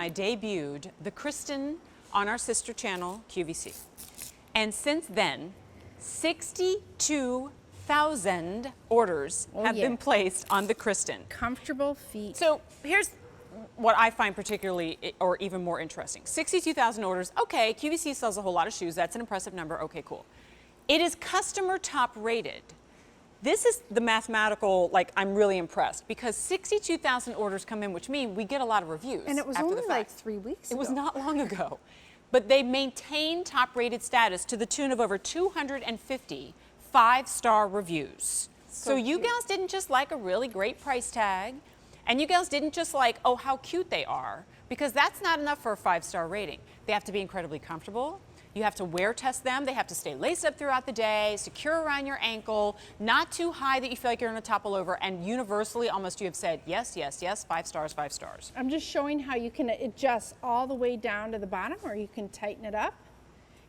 I debuted the Kristen on our sister channel, QVC. And since then, 62,000 orders have been placed on the Kristen. Comfortable feet. So here's what I find particularly or even more interesting. 62,000 orders. Okay, QVC sells a whole lot of shoes. That's an impressive number. Okay, cool. It is customer top rated. This is the mathematical, like, I'm really impressed because 62,000 orders come in, which mean we get a lot of reviews. And it was only like 3 weeks ago. It was not long ago. But they maintain top rated status to the tune of over 250 5-star reviews. So you gals didn't just like a really great price tag, and you gals didn't just like, oh, how cute they are, because that's not enough for a 5-star rating. They have to be incredibly comfortable. You have to wear test them. They have to stay laced up throughout the day, secure around your ankle, not too high that you feel like you're going to topple over. And universally, almost you have said, yes, yes, yes, 5 stars, 5 stars. I'm just showing how you can adjust all the way down to the bottom, or you can tighten it up.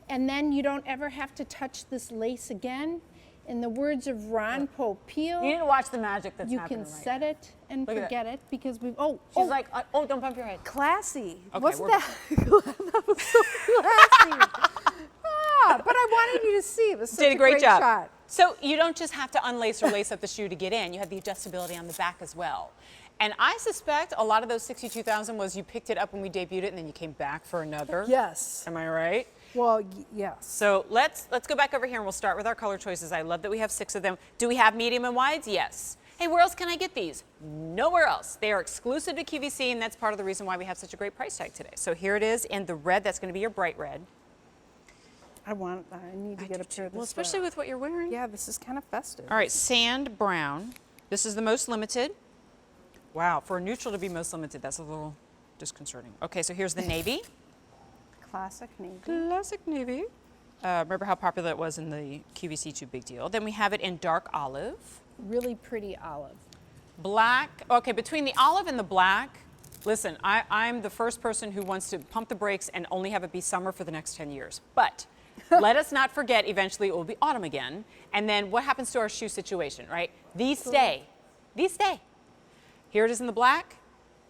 And then you don't ever have to touch this lace again. In the words of Ron Popeil, you need to watch the magic that's happening. You can set it and forget it because we've, She's like, oh, don't bump your head. Classy. Okay, Wasn't that? That was so classy. But I wanted you to see. It was such a great job. shot. So you don't just have to unlace or lace up the shoe to get in. You have the adjustability on the back as well. And I suspect a lot of those 62,000 was you picked it up when we debuted it and then you came back for another. Yes. Am I right? Well, yes. So let's go back over here and we'll start with our color choices. I love that we have 6 of them. Do we have medium and wides? Yes. Hey, where else can I get these? Nowhere else. They are exclusive to QVC, and that's part of the reason why we have such a great price tag today. So here it is in the red. That's going to be your bright red. I need to get a pair of this. Well, especially with what you're wearing. Yeah, this is kind of festive. All right, sand brown. This is the most limited. Wow, for a neutral to be most limited, that's a little disconcerting. Okay, so here's the navy. Classic navy. Classic navy. Remember how popular it was in the QVC 2 Big Deal. Then we have it in dark olive. Really pretty olive. Black. Okay, between the olive and the black, listen, I'm the first person who wants to pump the brakes and only have it be summer for the next 10 years. But let us not forget, eventually it will be autumn again. And then what happens to our shoe situation, right? These stay. These stay. Here it is in the black.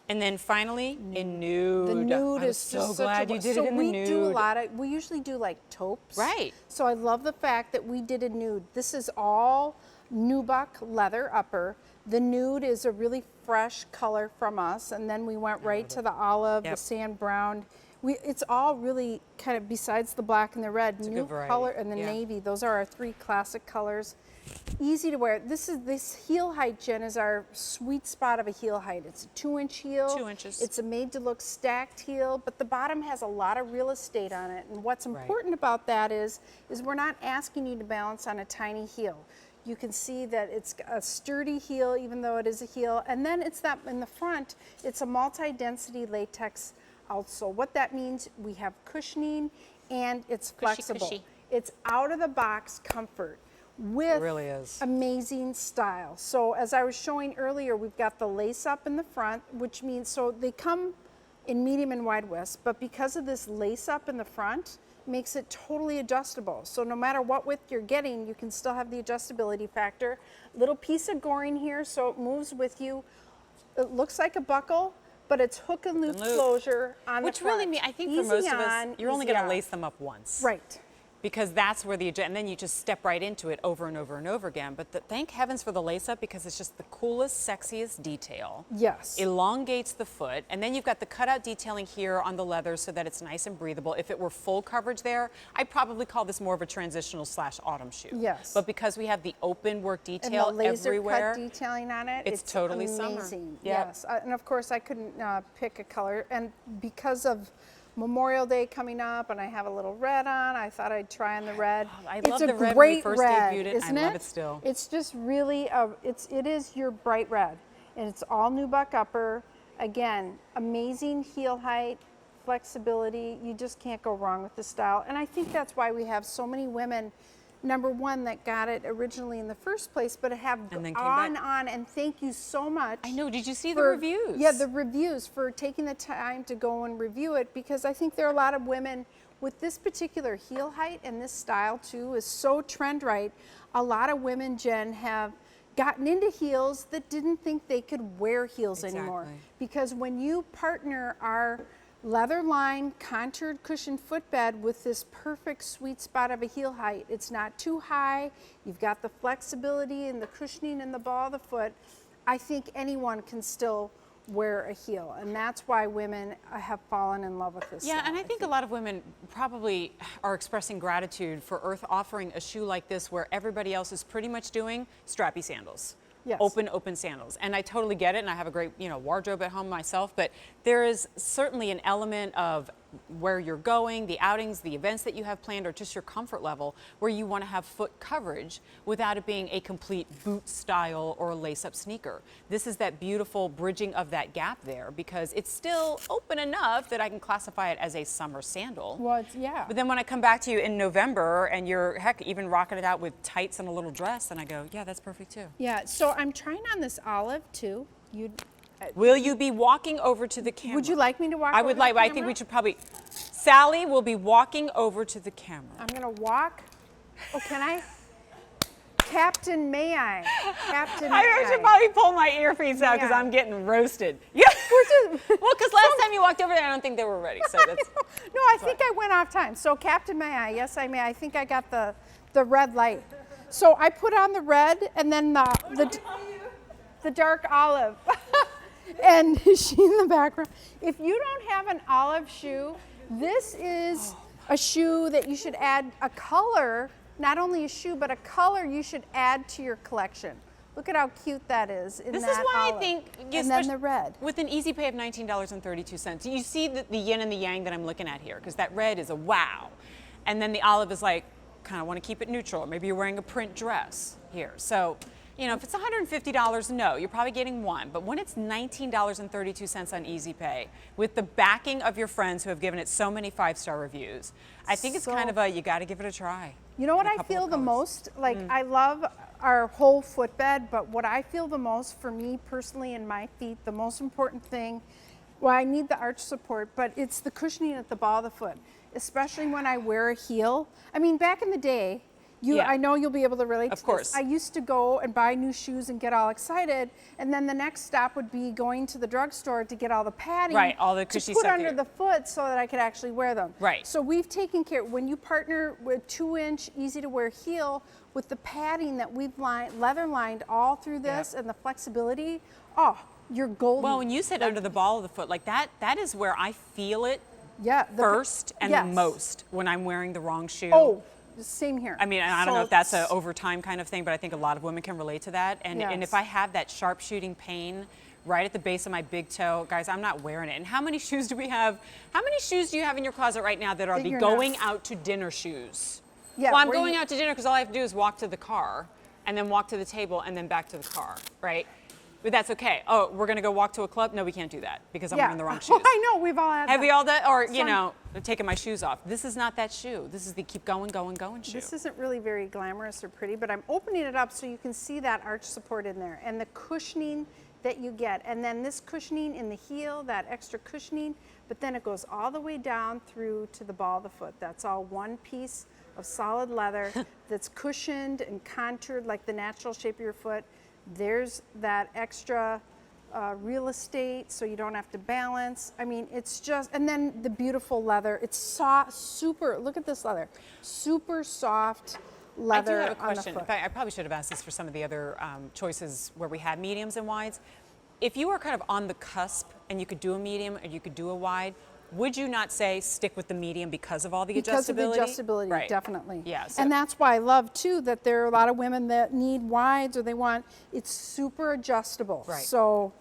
And then finally in nude. The nude is so glad you did it in the nude. We usually do like taupes. Right. So I love the fact that we did a nude. This is all Nubuck leather upper. The nude is a really fresh color from us. And then we went right to the olive, the sand brown. It's all really kind of, besides the black and the red, new color and the navy. Those are our 3 classic colors. Easy to wear. This heel height, Jen, is our sweet spot of a heel height. It's a 2-inch heel. 2 inches. It's a made to look stacked heel, but the bottom has a lot of real estate on it. And what's important about that is we're not asking you to balance on a tiny heel. You can see that it's a sturdy heel, even though it is a heel. And then it's that in the front, it's a multi-density latex outsole. What that means, we have cushioning and it's flexible. Cushy. It's out of the box comfort with really is amazing style. So as I was showing earlier, we've got the lace up in the front, which means, so they come in medium and wide widths, but because of this lace up in the front, makes it totally adjustable. So no matter what width you're getting, you can still have the adjustability factor. Little piece of goring here, so it moves with you. It looks like a buckle, but it's hook and loop closure on the front. Which really means, I think for most of us, you're only going to lace them up once. Right. Because that's where and then you just step right into it over and over and over again. But thank heavens for the lace up, because it's just the coolest, sexiest detail. Yes. Elongates the foot. And then you've got the cutout detailing here on the leather so that it's nice and breathable. If it were full coverage there, I'd probably call this more of a transitional / autumn shoe. Yes. But because we have the open work detail and the laser everywhere. cut detailing on it, it's totally amazing. Summer. Yes. And of course I couldn't pick a color. And because of Memorial Day coming up, and I have a little red on, I thought I'd try on the red. I it's love a the red great when we first red, debuted it. isn't I love it still. It's just really, it is your bright red. And it's all Nubuck upper. Again, amazing heel height, flexibility. You just can't go wrong with the style. And I think that's why we have so many women, number one, that got it originally in the first place, but have on, and thank you so much. I know, did you see the reviews? Yeah, the reviews, for taking the time to go and review it, because I think there are a lot of women with this particular heel height, and this style too is so trend right. A lot of women, Jen, have gotten into heels that didn't think they could wear heels anymore. Because when you partner our leather-lined, contoured cushion footbed with this perfect sweet spot of a heel height. It's not too high. You've got the flexibility and the cushioning in the ball of the foot. I think anyone can still wear a heel, and that's why women have fallen in love with this. Yeah, style, and I think a lot of women probably are expressing gratitude for Earth offering a shoe like this where everybody else is pretty much doing strappy sandals. Yes. Open sandals. And I totally get it, and I have a great, wardrobe at home myself, but there is certainly an element of where you're going, the outings, the events that you have planned, or just your comfort level, where you want to have foot coverage without it being a complete boot style or lace-up sneaker. This is that beautiful bridging of that gap there because it's still open enough that I can classify it as a summer sandal. Well, yeah. But then when I come back to you in November and you're, heck, even rocking it out with tights and a little dress, then I go, yeah, that's perfect too. Yeah, so I'm trying on this olive too. Will you be walking over to the camera? Would you like me to walk I over would to like, the I think camera? we should probably, Sally will be walking over to the camera. I'm gonna walk. Oh, can I? Captain, may I? Captain, may I should probably pull my earpiece out because Yeah. I'm getting roasted. Yeah. Well, because last time you walked over there, I don't think they were ready. So that's. No, I think I went off time. So, Captain, may I? Yes, I may. I think I got the red light. So I put on the red and then the dark olive. And she in the background. If you don't have an olive shoe, this is a shoe that you should add a color, not only a shoe, but a color you should add to your collection. Look at how cute that is in This that is why olive. I think, and then the red. with an easy pay of $19.32, you see the yin and the yang that I'm looking at here, because that red is a wow, and then the olive is like, kind of want to keep it neutral. Maybe you're wearing a print dress here. So, if it's $150, no, you're probably getting one. But when it's $19.32 on Easy Pay, with the backing of your friends who have given it so many 5-star reviews, I think it's kind of a, you got to give it a try. You know what in a I couple feel of the colors. most? Like, I love our whole footbed, but what I feel the most for me personally in my feet, the most important thing, well, I need the arch support, but it's the cushioning at the ball of the foot, especially when I wear a heel. I mean, back in the day, Yeah. I know you'll be able to relate to Of course. this. I used to go and buy new shoes and get all excited, and then the next stop would be going to the drugstore to get all the padding Right, all the to cushy put stuff under here. the foot so that I could actually wear them. Right. So we've taken care, when you partner with 2-inch easy to wear heel with the padding that we've leather lined all through this and the flexibility, you're golden. Well, when you said under the ball of the foot, like that is where I feel it first and the most when I'm wearing the wrong shoe. Oh, same here. I mean, I don't know if that's a over time kind of thing, but I think a lot of women can relate to that. And if I have that sharp shooting pain right at the base of my big toe, guys, I'm not wearing it. And how many shoes do we have? How many shoes do you have in your closet right now that are the going out to dinner shoes? Yeah, well, I'm going out to dinner because all I have to do is walk to the car and then walk to the table and then back to the car, right? But that's okay. Oh, we're going to go walk to a club? No, we can't do that because I'm wearing the wrong shoes. I know, we've all had Have that. we all done? Or, taking my shoes off. This is not that shoe. This is the keep going, going, going shoe. This isn't really very glamorous or pretty, but I'm opening it up so you can see that arch support in there and the cushioning that you get. And then this cushioning in the heel, that extra cushioning, but then it goes all the way down through to the ball of the foot. That's all one piece of solid leather that's cushioned and contoured like the natural shape of your foot. There's that extra real estate so you don't have to balance. I mean, it's just, and then the beautiful leather. It's soft, super, look at this leather. Super soft leather I do have a on the question. foot. In fact, I probably should have asked this for some of the other choices where we had mediums and wides. If you were kind of on the cusp and you could do a medium or you could do a wide, would you not say stick with the medium because of all the adjustability? Because of the adjustability, Right. definitely. Yeah, and that's why I love too that there are a lot of women that need wides or they want, it's super adjustable. Right. So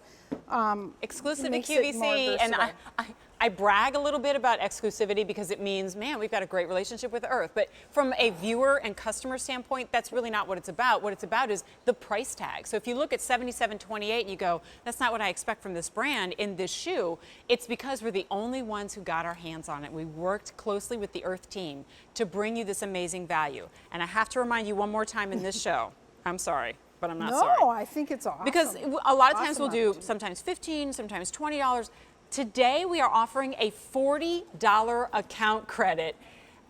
exclusive to makes it more QVC, and versatile. I brag a little bit about exclusivity because it means, man, we've got a great relationship with the Earth. But from a viewer and customer standpoint, that's really not what it's about. What it's about is the price tag. So if you look at $77.28 and you go, that's not what I expect from this brand in this shoe, it's because we're the only ones who got our hands on it. We worked closely with the Earth team to bring you this amazing value. And I have to remind you one more time in this show, I'm sorry, but I'm not sorry. no, I think it's awesome. Because a lot of times Awesome we'll do opportunity. sometimes $15, sometimes $20. Today we are offering a $40 account credit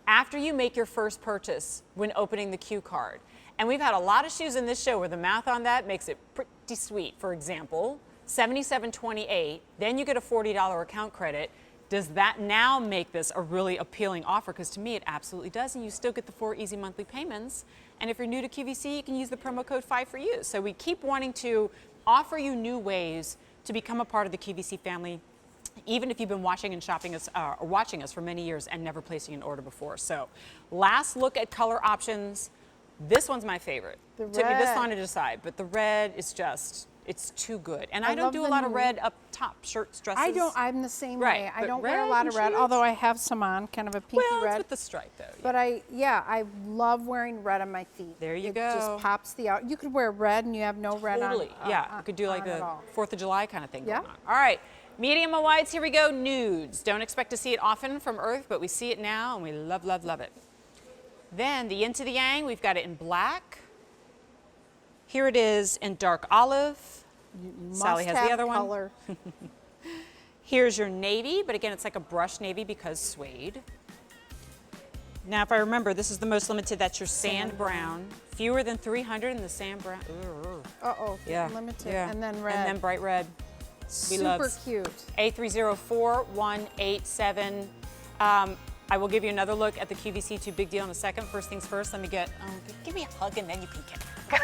after you make your first purchase when opening the Q card. And we've had a lot of shoes in this show where the math on that makes it pretty sweet. For example, $77.28, then you get a $40 account credit. Does that now make this a really appealing offer? Because to me, it absolutely does, and you still get the 4 easy monthly payments. And if you're new to QVC, you can use the promo code 5FORYOU. So we keep wanting to offer you new ways to become a part of the QVC family, even if you've been watching and shopping us or watching us for many years and never placing an order before. So last look at color options. This one's my favorite. The Took me this red. long to decide, but the red is just, it's too good. And I don't love do a the lot of new- red up top shirts, dresses. I'm the same Right, way. I but don't wear a red lot of and red, shoes? although I have some on, kind of a pinky Well, red. it's with the stripe though. Yeah. But I love wearing red on my feet. There you it go. just pops the out. You could wear red and you have no red Totally. on. Yeah, you could do like on at the all. 4th of July kind of thing Yeah. going on. All right, medium and wides, here we go. Nudes. Don't expect to see it often from Earth, but we see it now and we love, love, love it. Then the yin to the yang, we've got it in black. Here it is in dark olive. Sally has the Must-have other one. color. Here's your navy, but again, it's like a brushed navy because suede. Now, if I remember, this is the most limited. That's your sand brown. Fewer than 300 in the sand brown. Ooh. Uh-oh. Yeah. Limited. Yeah. And then red. And then bright red. Super loves. cute. A304187. I will give you another look at the QVC 2 Big Deal in a second. First things first, let me get, give me a hug and then you can kick it.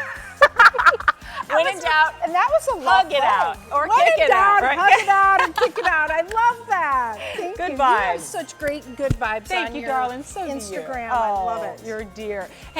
When in doubt, And that was a love hug it out or When kick in it out. doubt, Right? hug it out and kick it out. I love that. Thank Good you. You have vibes. such great good vibes Thank on you, your darling. So do you. Instagram. Oh, I love it. You're a dear. Hey,